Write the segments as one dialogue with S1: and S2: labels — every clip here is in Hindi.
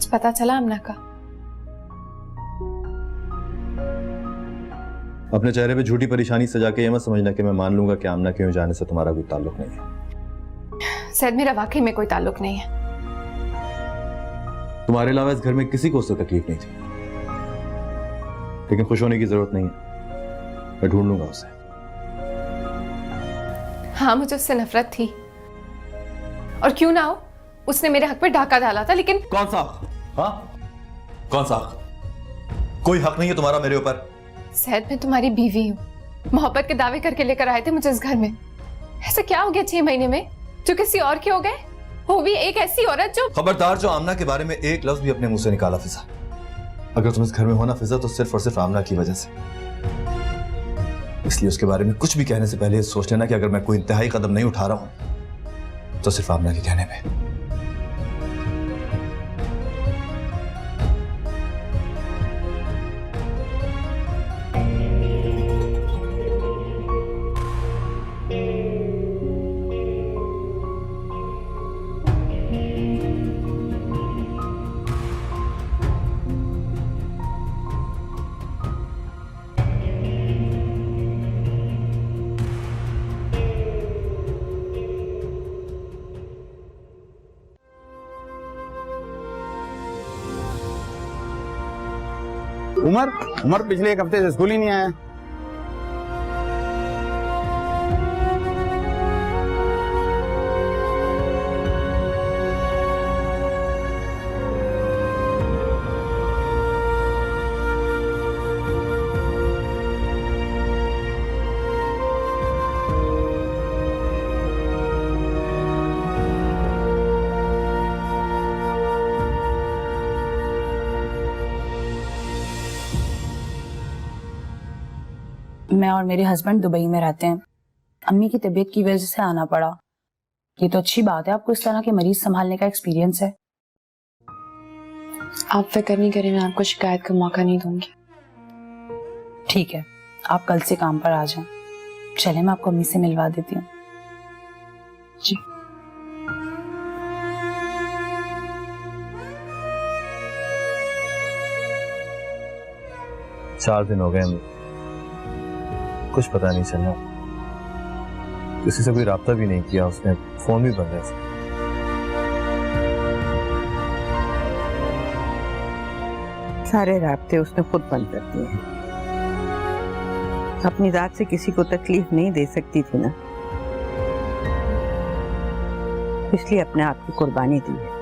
S1: पता चला आमना का?
S2: अपने चेहरे पे झूठी परेशानी सजा के ये मत समझना कि मैं मान लूंगा कि आमना के यूं जाने से तुम्हारा कोई ताल्लुक नहीं है।
S1: सैयद, मेरा वाकई में कोई ताल्लुक नहीं है।
S2: तुम्हारे अलावा इस घर में किसी को उससे तकलीफ नहीं थी, लेकिन खुश होने की जरूरत नहीं है, मैं ढूंढ लूंगा उसे।
S1: हाँ, मुझे उससे नफरत थी, और क्यों ना हो, उसने मेरे हक पे डाका डाला था, लेकिन
S2: कौन सा? हाँ, कौन सा? कोई हक नहीं है तुम्हारा मेरे ऊपर।
S1: सैयद, मैं तुम्हारी बीवी हूँ, मोहब्बत के दावे करके लेकर आए थे मुझे इस घर में। ऐसा क्या हो गया 6 महीने में जो किसी और के हो गए? वो भी एक ऐसी औरत जो...
S2: खबरदार, जो आमना के बारे में एक लफ्ज भी अपने मुंह से निकाला फिजा। अगर तुम इस घर में हो ना फिजा, तो सिर्फ और सिर्फ आमना की वजह से। इसलिए उसके बारे में कुछ भी कहने से पहले सोच लेना कि अगर मैं कोई इंतहाई कदम नहीं उठा रहा हूं तो सिर्फ आमना के कहने पे।
S3: उमर पिछले 1 हफ्ते से स्कूल ही नहीं आया।
S4: मैं और मेरे हस्बैंड दुबई में रहते हैं। अम्मी की तबीयत की वजह से आना पड़ा। ये तो अच्छी बात है, आपको इस तरह के मरीज संभालने का एक्सपीरियंस है।
S1: आप फिक्र नहीं करें, मैं आपको शिकायत का मौका नहीं दूंगी।
S4: ठीक है, आप कल से काम पर आ जाएं। चले, मैं आपको अम्मी से मिलवा देती हूँ।
S1: जी।
S2: चार दिन हो गए, कुछ पता नहीं चला। किसी से कोई राब्ता भी नहीं किया उसने, फोन भी बंद है।
S5: सारे राब्ते उसने खुद बंद कर दिए। अपनी जात से किसी को तकलीफ नहीं दे सकती थी ना, इसलिए अपने आप की कुर्बानी दी है।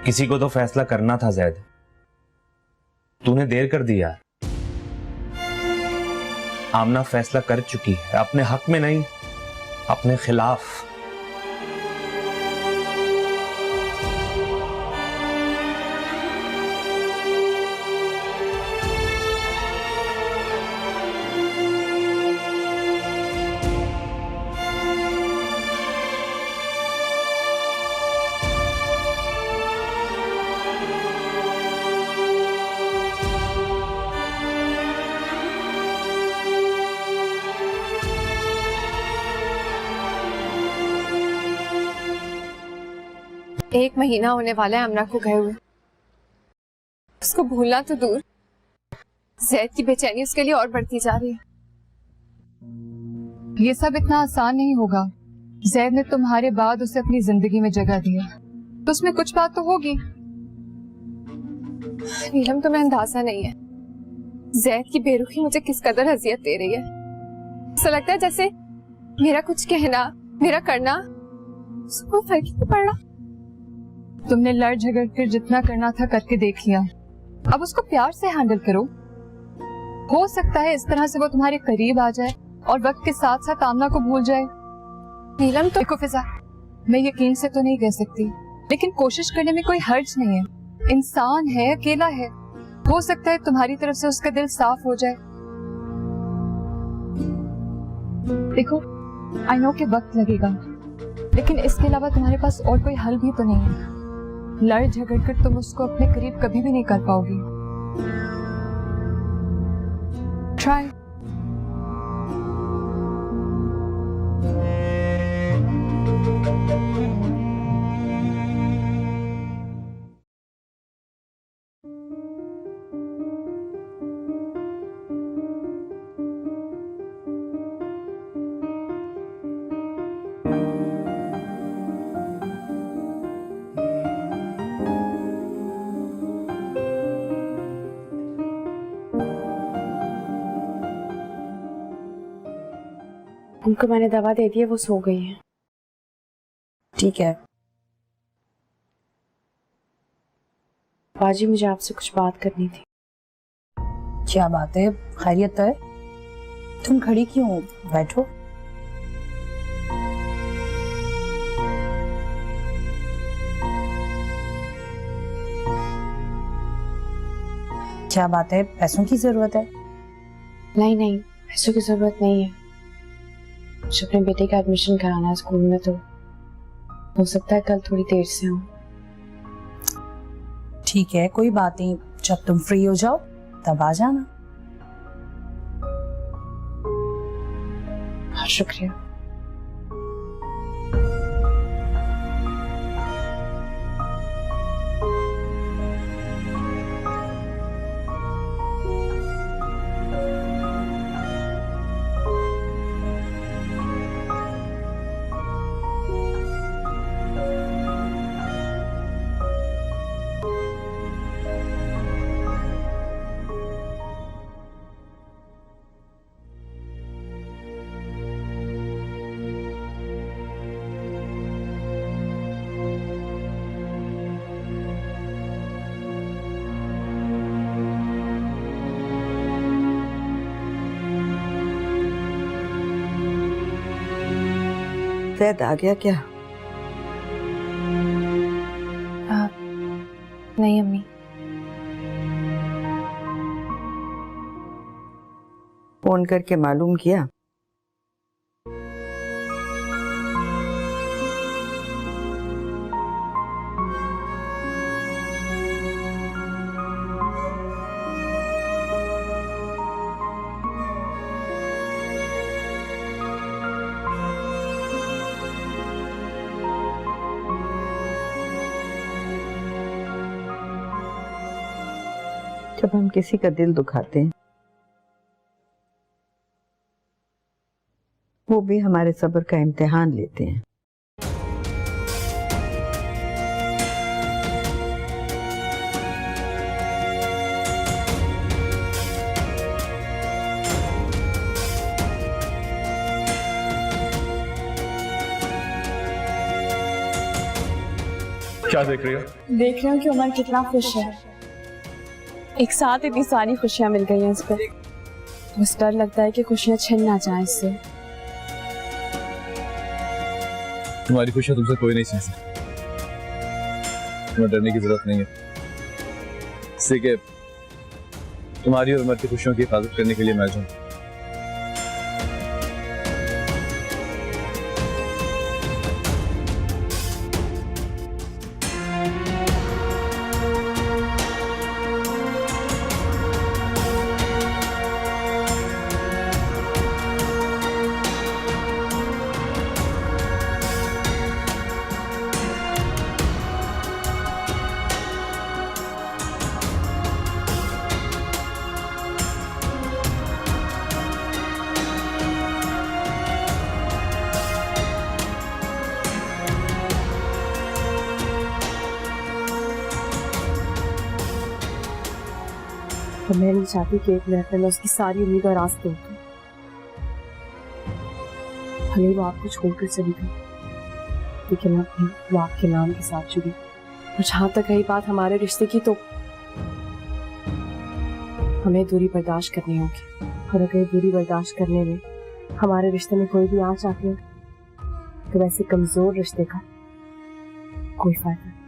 S6: किसी को तो फैसला करना था जैद, तूने देर कर दी यार। आमना फैसला कर चुकी है, अपने हक में नहीं, अपने खिलाफ।
S1: 1 महीना होने वाला है अमरा को गए हुए। उसको भूलना तो दूर, जैद की बेचैनी उसके लिए और बढ़ती जा रही है।
S7: ये सब इतना आसान नहीं होगा। जैद ने तुम्हारे बाद उसे अपनी जिंदगी में जगह दिया, तो उसमें कुछ बात तो होगी।
S1: नीलम, तुम्हें अंदाजा नहीं है जैद की बेरुखी मुझे किस कदर अजियत दे रही है। ऐसा लगता है जैसे मेरा कुछ कहना, मेरा करना उसको फर्क ही नहीं पड़ रहा।
S7: तुमने लड़ झगड़ कर जितना करना था करके देख लिया, अब उसको प्यार से हैंडल करो। हो सकता है इस तरह से वो तुम्हारे करीब आ जाए और वक्त के साथ साथ आमना को भूल जाए।
S1: नीलम, तो
S7: देखो फिजा, मैं यकीन से तो नहीं कह सकती, लेकिन कोशिश करने में कोई हर्ज नहीं है। इंसान है, अकेला है, हो सकता है तुम्हारी तरफ से उसका दिल साफ हो जाए। देखो, आई नो कि वक्त लगेगा, लेकिन इसके अलावा तुम्हारे पास और कोई हल भी तो नहीं है। लड़ झगड़ कर तुम उसको अपने करीब कभी भी नहीं कर पाओगी। ट्राई।
S8: उनको मैंने दवा दे दी है, वो सो गई है।
S4: ठीक है।
S8: बाजी, मुझे आपसे कुछ बात करनी थी।
S4: क्या बात है? खैरियत तो है? तुम खड़ी क्यों हो? बैठो। क्या बात है? पैसों की जरूरत है?
S8: नहीं नहीं, पैसों की जरूरत नहीं है। मुझे अपने बेटे का एडमिशन कराना है स्कूल में, तो हो सकता है कल थोड़ी देर से आऊं।
S4: ठीक है, कोई बात नहीं। जब तुम फ्री हो जाओ तब आ जाना।
S8: शुक्रिया।
S5: जैद आ गया क्या?
S1: नहीं अम्मी।
S5: फोन करके मालूम किया? जब हम किसी का दिल दुखाते हैं, वो भी हमारे सब्र का इम्तिहान लेते हैं।
S2: क्या देख रही हो?
S8: देख रही हूँ कि उमर कितना खुश है। एक साथ इतनी सारी खुशियां मिल गई हैं इसको। मुझे डर लगता है कि खुशियां छिन ना जाए इससे।
S2: तुम्हारी खुशियां तुमसे कोई नहीं छीन सकती। तुम्हें डरने की जरूरत नहीं है। इससे कि तुम्हारी और उमर की खुशियों की हिफाजत करने के लिए मैं हूं।
S8: तो मैं नहीं चाहती कि एक मिनट में मैं उसकी सारी उम्मीद और आस तोड़ दूं। भले ही वो आपको छोड़कर चली गई, लेकिन अब भी वो आपके नाम के साथ जुड़ी। और जहां तक रही बात हमारे रिश्ते की, तो हमें दूरी बर्दाश्त करनी होगी। और अगर दूरी बर्दाश्त करने में हमारे रिश्ते में कोई भी आँच आती है, तो वैसे कमजोर रिश्ते का कोई फायदा नहीं।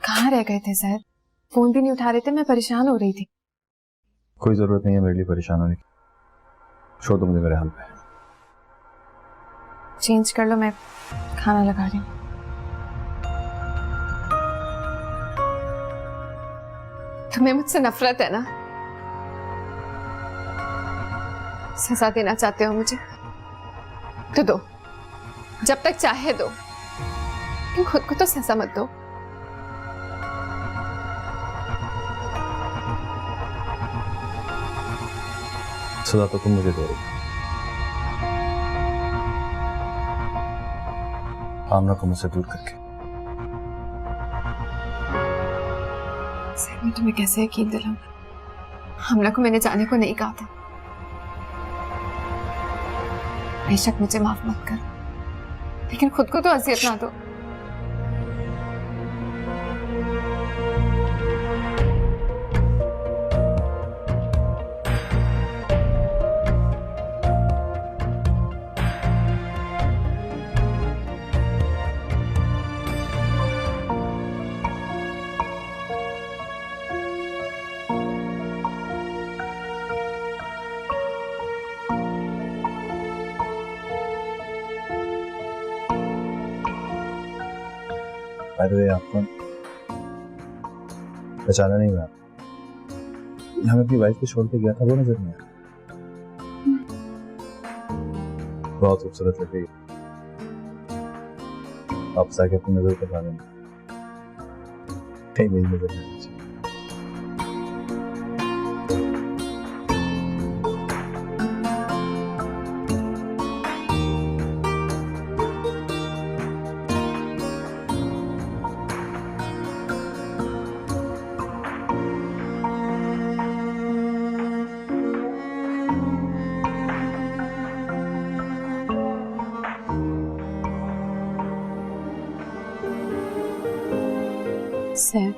S1: कहाँ रह गए थे सर? फोन भी नहीं उठा रहे थे, मैं परेशान हो रही थी।
S2: कोई जरूरत नहीं है मेरे लिए परेशान होने की, छोड़ दो मुझे मेरे हाल पे।
S1: चेंज कर लो, मैं खाना लगा रही हूँ। तुम्हें मुझसे नफरत है ना? सजा देना चाहते हो मुझे तो दो, जब तक चाहे दो, लेकिन खुद को तो सजा मत दो।
S2: सजा तो तुम मुझे दो रही, आमना को मुझसे दूर करके।
S1: सर मैं तुम्हें कैसे यकीन दिलाऊं? हमला को मैंने जाने को नहीं कहा था। बेशक मुझे माफ मत कर, लेकिन खुद को तो अजियत ना दो।
S2: आपको पहचाना नहीं मैं, हमें अपनी वाइफ को छोड़ के गया था, वो नजर नहीं आया। बहुत खूबसूरत लग रही है, आप जाके अपनी नजर पर डालें, कहीं मेरी नजर नहीं आनी चाहिए।
S8: सर,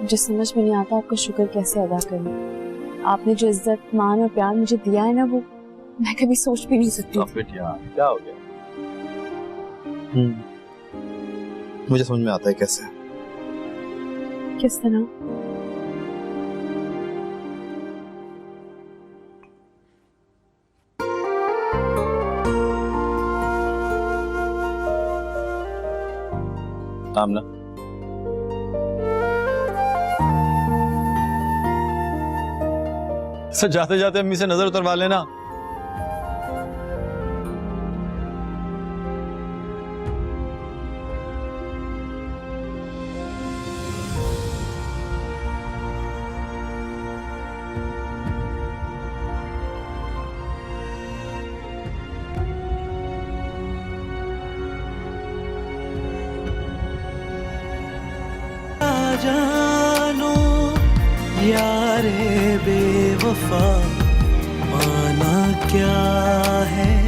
S8: मुझे समझ में नहीं आता आपका शुक्र कैसे अदा करूं। आपने जो इज्जत, मान और प्यार मुझे दिया है ना, वो मैं कभी सोच भी नहीं सकती।
S2: क्या हो गया? मुझे समझ में आता है कैसे।
S8: किस तरह?
S2: आमना, सर जाते जाते अम्मी से नजर उतरवा लेना।
S9: जानो यारे बेवफा, माना क्या है